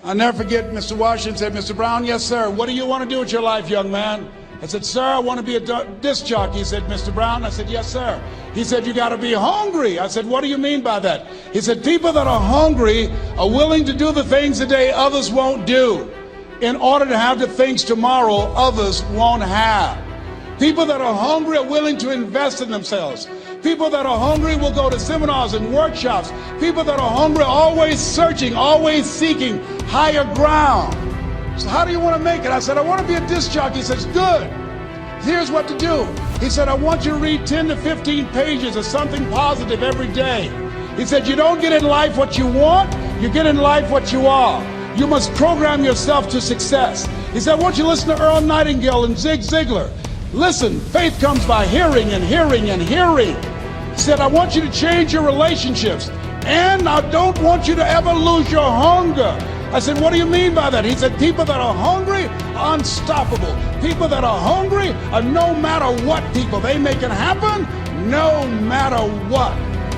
I'll never forget Mr. Washington said, Mr. Brown, yes, sir. What do you want to do with your life, young man? I said, sir, I want to be a disc jockey. He said, Mr. Brown? I said, yes, sir. He said, you got to be hungry. I said, what do you mean by that? He said, people that are hungry are willing to do the things today others won't do in order to have the things tomorrow others won't have. People that are hungry are willing to invest in themselves. People that are hungry will go to seminars and workshops. People that are hungry are always searching, always seeking higher ground. So how do you want to make it? I said, I want to be a disc jockey. He says, good. Here's what to do. He said, I want you to read 10 to 15 pages of something positive every day. He said, you don't get in life what you want, you get in life what you are. You must program yourself to success. He said, I want you to listen to Earl Nightingale and Zig Ziglar. Listen, faith comes by hearing and hearing and hearing. He said, I want you to change your relationships. And I don't want you to ever lose your hunger. I said, what do you mean by that? He said, people that are hungry are unstoppable. People that are hungry are no matter what people. They make it happen no matter what.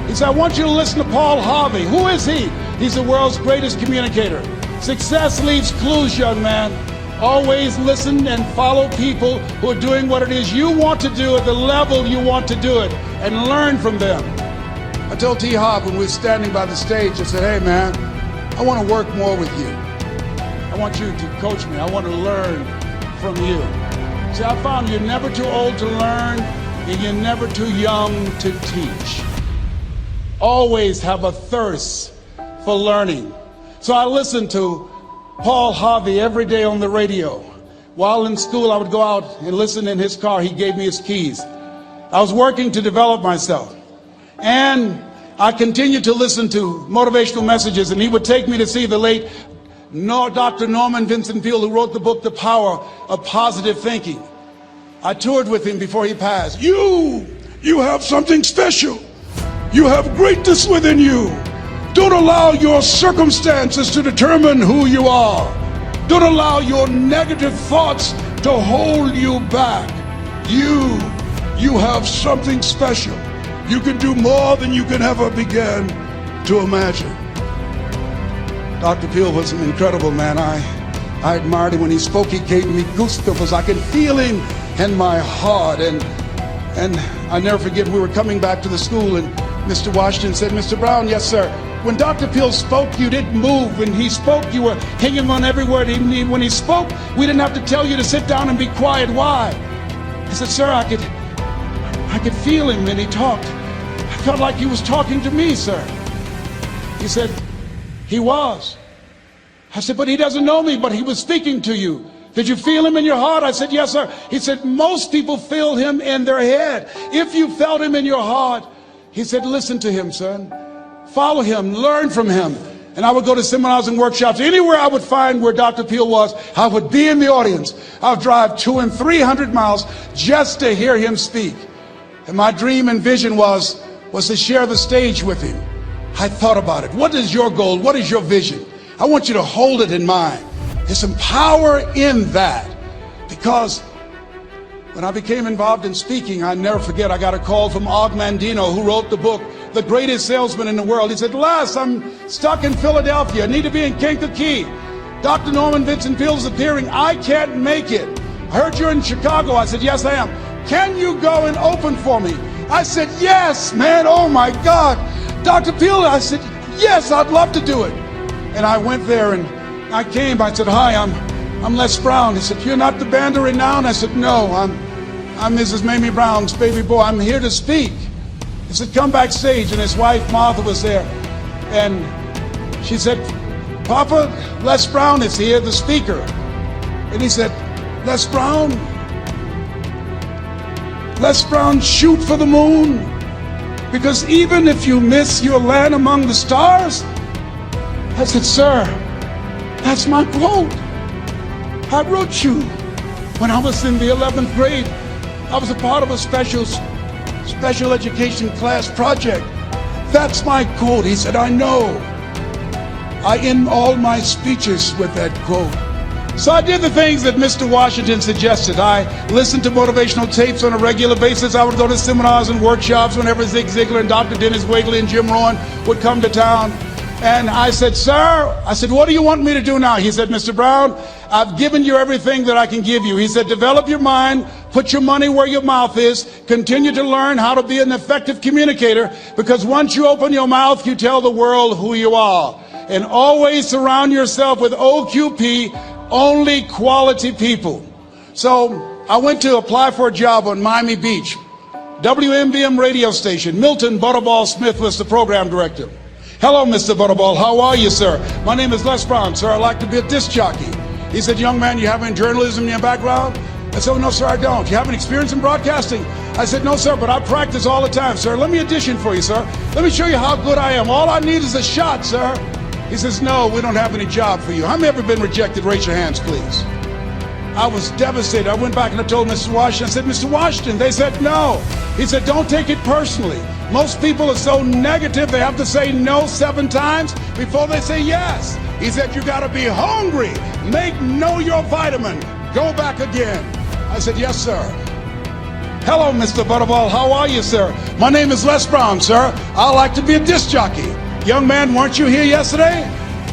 He said, I want you to listen to Paul Harvey. Who is he? He's the world's greatest communicator. Success leaves clues, young man. Always listen and follow people who are doing what it is you want to do at the level you want to do it and learn from them. I told T. Hop when we were standing by the stage, I said, hey man, I want to work more with you. I want you to coach me. I want to learn from you. See, I found you're never too old to learn and you're never too young to teach. Always have a thirst for learning. So I listened to Paul Harvey every day on the radio. While in school, I would go out and listen in his car. He gave me his keys. I was working to develop myself. And I continued to listen to motivational messages, and he would take me to see the late Dr. Norman Vincent Peale, who wrote the book, The Power of Positive Thinking. I toured with him before he passed. You have something special. You have greatness within you. Don't allow your circumstances to determine who you are. Don't allow your negative thoughts to hold you back. You have something special. You can do more than you can ever begin to imagine. Dr. Peale was an incredible man. I admired him when he spoke. He gave me goosebumps. I can feel him in my heart. And I never forget, we were coming back to the school and Mr. Washington said, Mr. Brown, yes sir. When Dr. Peale spoke, you didn't move. When he spoke, you were hanging on every word. When he spoke, we didn't have to tell you to sit down and be quiet. Why? I said, sir, I could feel him when he talked. I felt like he was talking to me, sir. He said, he was. I said, but he doesn't know me, but he was speaking to you. Did you feel him in your heart? I said, yes, sir. He said, most people feel him in their head. If you felt him in your heart, he said, listen to him, son. Follow him, learn from him. And I would go to seminars and workshops. Anywhere I would find where Dr. Peale was, I would be in the audience. I would drive 200 and 300 miles just to hear him speak. And my dream and vision was to share the stage with him. I thought about it. What is your goal? What is your vision? I want you to hold it in mind. There's some power in that. Because when I became involved in speaking, I never forget, I got a call from Og Mandino, who wrote the book, The Greatest Salesman in the World. He said, Les, I'm stuck in Philadelphia. I need to be in Kankakee. Dr. Norman Vincent Peale is appearing. I can't make it. I heard you're in Chicago. I said, yes, I am. Can you go and open for me? I said, yes, man. Oh, my God. Dr. Peale, I said, yes, I'd love to do it. And I went there and I came. I said, hi, I'm Les Brown. He said, you're not the band of renown? I said, no, I'm Mrs. Mamie Brown's baby boy. I'm here to speak. He said, come backstage. And his wife, Martha, was there. And she said, Papa, Les Brown is here, the speaker. And he said, Les Brown, shoot for the moon. Because even if you miss, you'll land among the stars. I said, sir, that's my quote. I wrote you when I was in the 11th grade. I was a part of a special education class project. That's my quote. He said, I know. I end all my speeches with that quote. So I did the things that Mr. Washington suggested. I listened to motivational tapes on a regular basis. I would go to seminars and workshops whenever Zig Ziglar and Dr. Dennis Wigley and Jim Rohn would come to town. And I said, sir, what do you want me to do now? He said, Mr. Brown, I've given you everything that I can give you. He said, develop your mind, put your money where your mouth is, continue to learn how to be an effective communicator, because once you open your mouth, you tell the world who you are. And always surround yourself with OQP, only quality people. So I went to apply for a job on Miami Beach. WMBM radio station. Milton Butterball Smith was the program director. Hello, Mr. Butterball. How are you, sir? My name is Les Brown, sir. I'd like to be a disc jockey. He said, young man, you have any journalism in your background? I said, no, sir, I don't. You have any experience in broadcasting? I said, no, sir, but I practice all the time, sir. Let me audition for you, sir. Let me show you how good I am. All I need is a shot, sir. He says, no, we don't have any job for you. How many ever been rejected? Raise your hands, please. I was devastated. I went back and I told Mr. Washington, I said, Mr. Washington, they said no. He said, don't take it personally. Most people are so negative, they have to say no 7 times before they say yes. He said, you gotta be hungry. Know your vitamin. Go back again. I said, yes, sir. Hello, Mr. Butterball. How are you, sir? My name is Les Brown, sir. I like to be a disc jockey. Young man, weren't you here yesterday?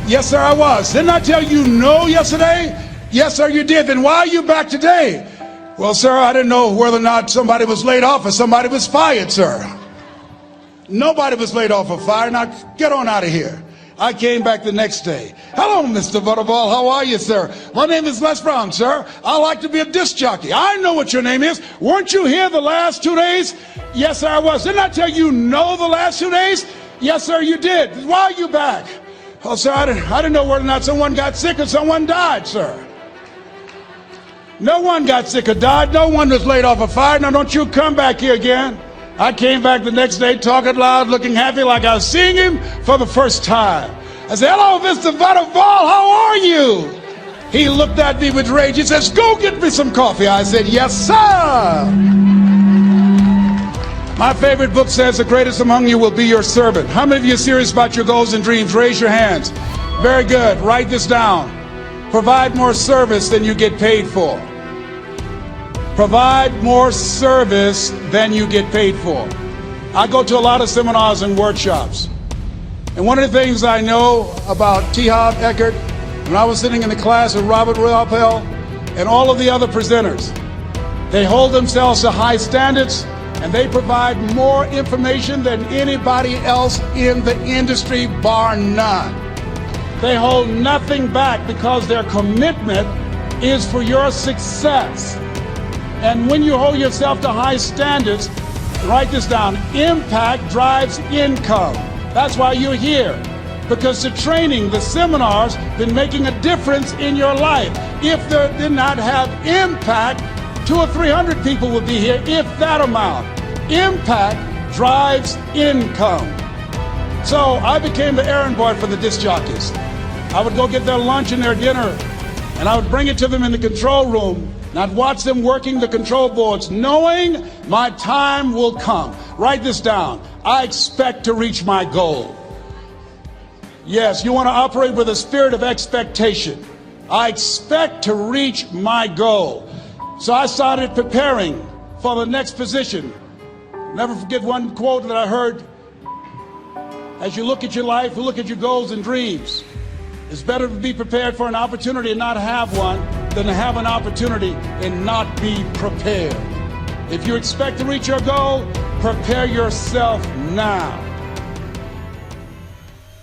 Yes, sir, I was. Didn't I tell you no yesterday? Yes, sir, you did. Then why are you back today? Well, sir, I didn't know whether or not somebody was laid off or somebody was fired, sir. Nobody was laid off or fired. Now, get on out of here. I came back the next day. Hello, Mr. Butterball. How are you, sir? My name is Les Brown, sir. I like to be a disc jockey. I know what your name is. Weren't you here the last 2 days? Yes, sir, I was. Didn't I tell you no the last 2 days? Yes, sir, you did. Why are you back? Oh, sir, I didn't know whether or not someone got sick or someone died, sir. No one got sick or died. No one was laid off or fired. Now, don't you come back here again. I came back the next day talking loud, looking happy like I was seeing him for the first time. I said, hello, Mr. Butterball, how are you? He looked at me with rage. He says, go get me some coffee. I said, yes, sir. My favorite book says, the greatest among you will be your servant. How many of you are serious about your goals and dreams? Raise your hands. Very good. Write this down. Provide more service than you get paid for. Provide more service than you get paid for. I go to a lot of seminars and workshops. And one of the things I know about T. Harv Eker, when I was sitting in the class with Robert Rappel and all of the other presenters, they hold themselves to high standards and they provide more information than anybody else in the industry, bar none. They hold nothing back because their commitment is for your success. And when you hold yourself to high standards, write this down, impact drives income. That's why you're here. Because the training, the seminars, been making a difference in your life. If they did not have impact, 200 or 300 people would be here, if that amount. Impact drives income. So I became the errand boy for the disc jockeys. I would go get their lunch and their dinner, and I would bring it to them in the control room. And I'd watch them working the control boards, knowing my time will come. Write this down. I expect to reach my goal. Yes, you want to operate with a spirit of expectation. I expect to reach my goal. So I started preparing for the next position. Never forget one quote that I heard. As you look at your life, look at your goals and dreams. It's better to be prepared for an opportunity and not have one than to have an opportunity and not be prepared. If you expect to reach your goal, prepare yourself now.